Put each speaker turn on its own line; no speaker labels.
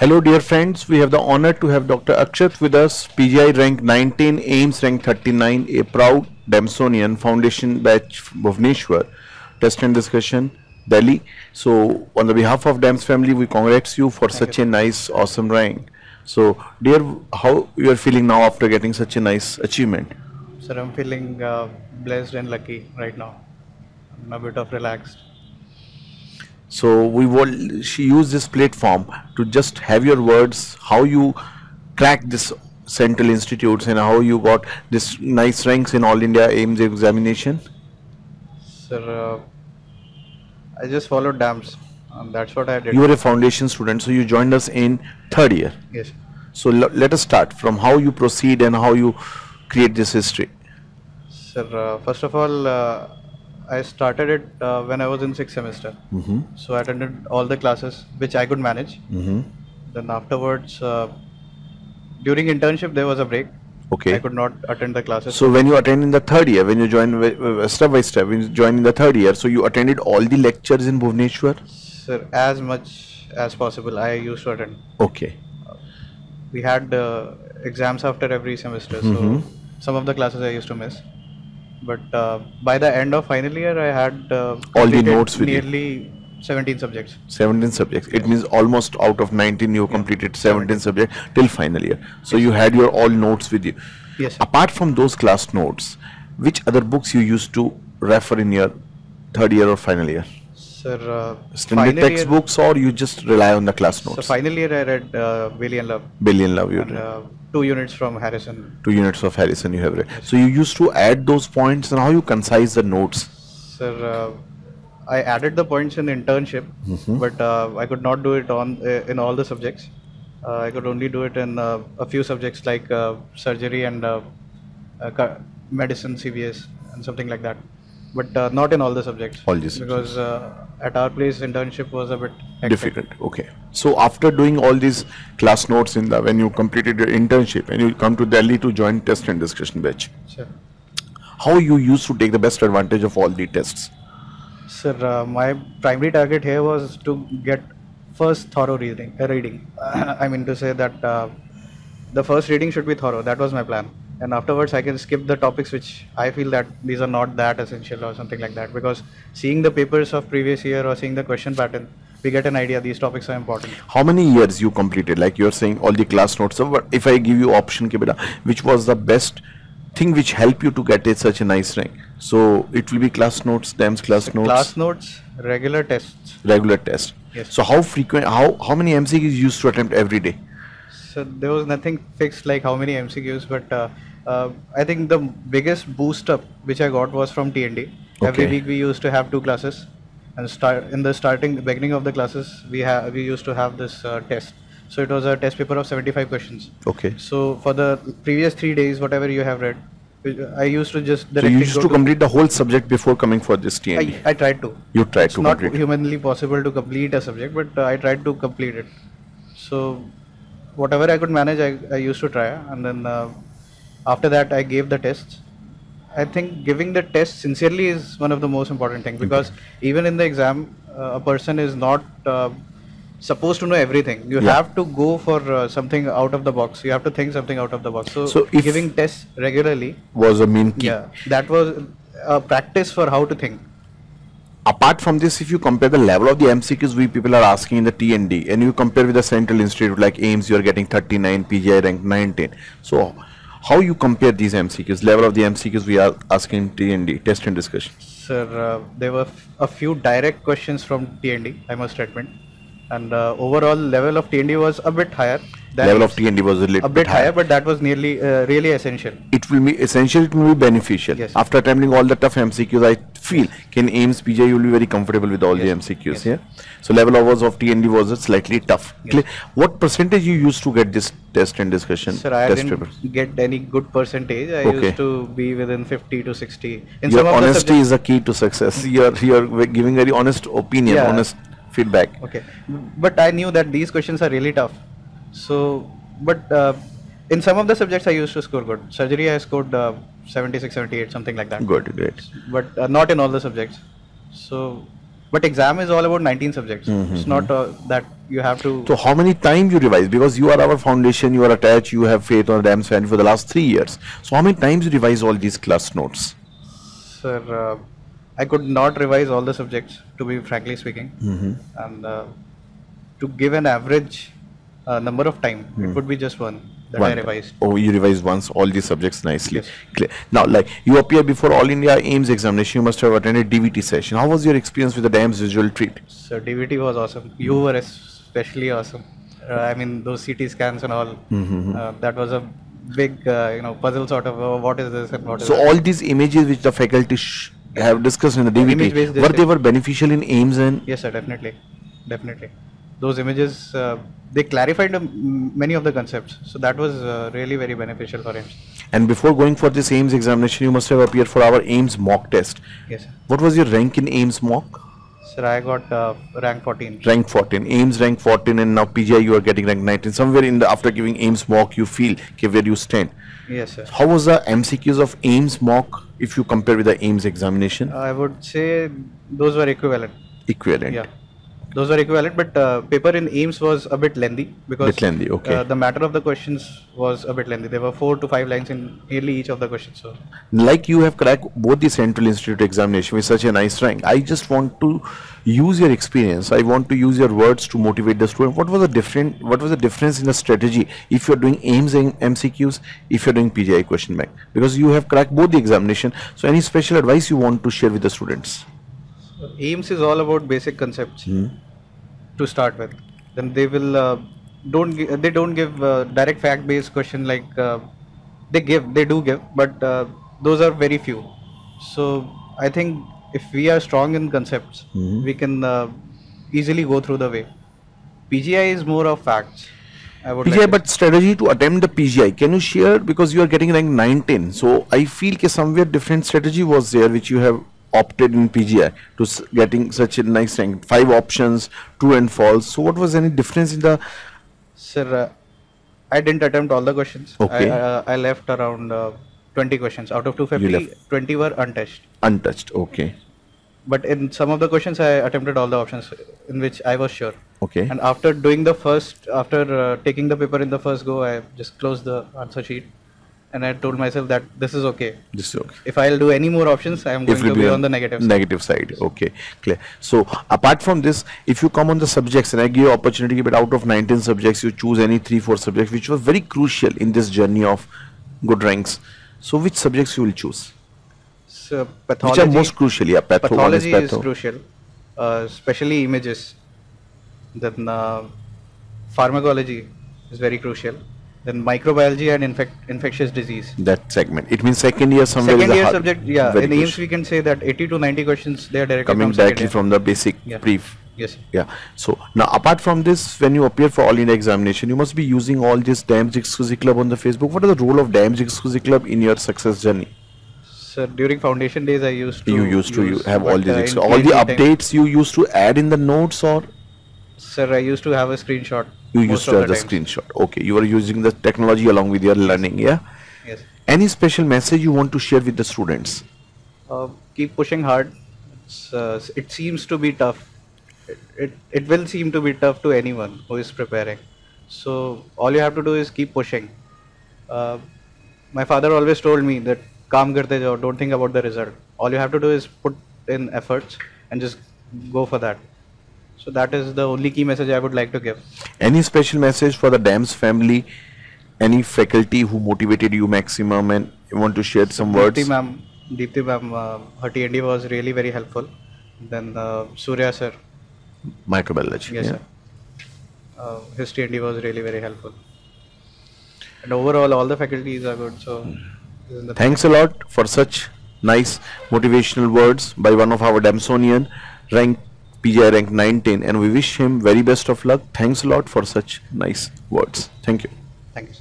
Hello dear friends, we have the honor to have Dr. Akshat with us, PGI rank 19, AIIMS rank 39, a proud Damsonian Foundation batch Bhubaneswar, test and discussion, Delhi. So on the behalf of DAMS family, we congratulate you for such a nice, awesome rank. So dear, how you are feeling now after getting such a nice achievement?
Sir, I'm feeling blessed and lucky right now. I'm a bit of relaxed.
So she used this platform to just have your words, how you cracked this central institutes and how you got this nice ranks in All India AIIMS examination.
Sir, I just followed DAMS. That's what I did.
You were a foundation student, so you joined us in third year.
Yes.
So let us start from how you proceed and how you create this history.
Sir, first of all, I started it when I was in 6th semester. So I attended all the classes which I could manage. Then afterwards, during internship, there was a break.
Okay.
I could not attend the classes.
So when you attend in the third year, when you join step by step, when you join in the third year, so you attended all the lectures in Bhubaneswar?
Sir, as much as possible, I used to attend.
Okay.
We had exams after every semester, so some of the classes I used to miss. But by the end of final year, I had
all the notes with
nearly 17 subjects.
17 subjects. It means almost out of 19 you completed 17 subjects till final year. So you had your all notes with you.
Yes, sir.
Apart from those class notes, which other books you used to refer in your third year or final year?
Sir,
standard textbooks or you just rely on the class notes?
So final year I read Bailey and Love.
Bailey and Love you read.
2 units from Harrison.
2 units of Harrison you have read. Yes. So you used to add those points and how you concise the notes?
Sir, I added the points in internship, but I could not do it in all the subjects. I could only do it in a few subjects like surgery and medicine, CVS and something like that. But not in all the subjects.
All these
because at our place internship was a bit hectic.
Difficult. Okay. So after doing all these class notes when you completed your internship and you come to Delhi to join test and discussion batch,
sure,
how you used to take the best advantage of all the tests?
Sir, my primary target here was to get first thorough reading. I mean to say that the first reading should be thorough. That was my plan. And afterwards I can skip the topics which I feel that these are not that essential or something like that, because seeing the papers of previous year or seeing the question pattern, we get an idea these topics are important.
How many years you completed? Like you're saying all the class notes. So if I give you option, which was the best thing which helped you to get such a nice rank? So it will be class notes, DAMS class notes.
Class notes, regular tests.
Regular tests.
Yes.
So how frequent? How many MCQs you used to attempt every day?
So there was nothing fixed like how many MCQs, but I think the biggest boost up which I got was from TND. Okay. Every week we used to have 2 classes, and in the beginning of the classes we used to have this test. So it was a test paper of 75 questions.
Okay.
So for the previous 3 days, whatever you have read, I used to just
directly. So you used to complete the whole subject before coming for this TND?
I tried to.
You tried to complete.
It's not humanly possible to complete a subject, but I tried to complete it. So whatever I could manage, I used to try, and then after that I gave the tests. I think giving the test sincerely is one of the most important things, because even in the exam, a person is not supposed to know everything. You have to go for something out of the box. You have to think something out of the box. So giving tests regularly
was a main key.
Yeah, that was a practice for how to think.
Apart from this, if you compare the level of the MCQs people are asking in the TND, and you compare with the central institute like AIIMS, you are getting 39, PGI rank 19. So how you compare these MCQs, level of the MCQs we are asking in TND, test and discussion?
Sir, there were a few direct questions from TND, I must admit. And overall level of TND was a bit higher.
Level of TND was a
bit higher, but that was nearly really essential.
It will be essential, it will be beneficial.
Yes.
After attempting all the tough MCQs, I feel in AIIMS, PGI you will be very comfortable with all the MCQs.
Yes.
Yeah. So level of TND was slightly tough. Yes. What percentage you used to get this test and discussion?
Sir, I didn't get any good percentage. I used to be within 50 to 60.
Your honesty is the key to success. You are giving very honest opinion, honest feedback.
Okay, but I knew that these questions are really tough. So, but in some of the subjects I used to score good. Surgery I scored 76, 78, something like that.
Good, great.
But not in all the subjects. So But exam is all about 19 subjects. It's not that you have to.
So how many times you revise? Because you are our foundation, you are attached, you have faith on DAMS family for the last 3 years. So how many times you revise all these class notes?
Sir, I could not revise all the subjects, to be frankly speaking. And to give an average number of time, it would be just one that I revised.
Oh, you revised once all these subjects nicely.
Yes.
Clear. Now, like you appear before All India AIIMS examination, you must have attended DVT session. How was your experience with the DAMS visual treat?
So DVT was awesome. You were especially awesome. I mean, those CT scans and all. That was a big, puzzle sort of. What is this and what is
So
that?
all these images which the faculty have discussed in the DVT, were beneficial in AIIMS and?
Yes, sir, definitely. Those images, they clarified many of the concepts. So that was really very beneficial for AIIMS.
And before going for this AIIMS examination, you must have appeared for our AIIMS mock test.
Yes, sir.
What was your rank in AIIMS mock?
Sir, I got rank 14.
Rank 14. AIIMS rank 14 and now PGI you are getting rank 19. Somewhere in the after giving AIIMS mock you feel where you stand.
Yes, sir.
How was the MCQs of AIIMS mock if you compare with the AIIMS examination?
I would say those were equivalent.
Equivalent.
Yeah. Those were equivalent, but paper in AIIMS was a bit lengthy because the matter of the questions was a bit lengthy. There were 4 to 5 lines in nearly each of the questions. So,
like you have cracked both the Central Institute examination with such a nice rank, I just want to use your experience. I want to use your words to motivate the student. What was the difference in the strategy if you are doing AIIMS and MCQs, if you are doing PGI question bank? Because you have cracked both the examination. So, any special advice you want to share with the students?
AIIMS is all about basic concepts to start with. Then they will they don't give direct fact-based question like they do give, but those are very few. So I think if we are strong in concepts, we can easily go through the way. PGI is more of facts.
PGI, but strategy to attempt the PGI, can you share? Because you are getting rank 19, so I feel that somewhere different strategy was there which you have opted in PGI to getting such a nice rank. 5 options, true and false. So what was any difference in the?
Sir, I didn't attempt all the questions.
Okay.
I left around 20 questions out of 250. 20 were untouched.
Untouched. Okay.
But in some of the questions, I attempted all the options in which I was sure.
Okay.
And after doing the first, taking the paper in the first go, I just closed the answer sheet. And I told myself that this is okay.
This is okay.
If I'll do any more options, I am going to be on the negative side.
Negative side. Okay, clear. So apart from this, if you come on the subjects and I give you opportunity, but out of 19 subjects, you choose any 3-4 subjects which were very crucial in this journey of good ranks. So which subjects you will choose?
So pathology.
Which are most crucial? Yeah,
pathology is crucial, especially images. Then pharmacology is very crucial. Then microbiology and infectious disease.
That segment. It means second year somewhere.
Second year subject, yeah. In AIIMS we can say that 80 to 90 questions they are directly
from the basic brief.
Yes.
Yeah. So now apart from this, when you appear for All India examination, you must be using all this DAMS Exclusive Club on the Facebook. What is the role of DAMS Exclusive Club in your success journey?
Sir, during foundation days I used to.
You used to have all these all the updates you used to add in the notes, or?
Sir, I used to have a screenshot.
You used to have the screenshot. Okay, you are using the technology along with your learning, yeah?
Yes.
Any special message you want to share with the students?
Keep pushing hard. It seems to be tough. It will seem to be tough to anyone who is preparing. So all you have to do is keep pushing. My father always told me that kaam karte jao, don't think about the result. All you have to do is put in efforts and just go for that. So that is the only key message I would like to give. Any
special message for the DAMS family? Any faculty who motivated you maximum and you want to share some words?
Deepti ma'am, her T&D was really very helpful. Then Surya sir.
Microbiology.
Yes, sir. His T&D was really very helpful. And overall, all the faculties are good. So
thanks a lot for such nice motivational words by one of our Damsonian ranked PGI rank 19, and we wish him very best of luck. Thanks a lot for such nice words. Thank you.
Thank you.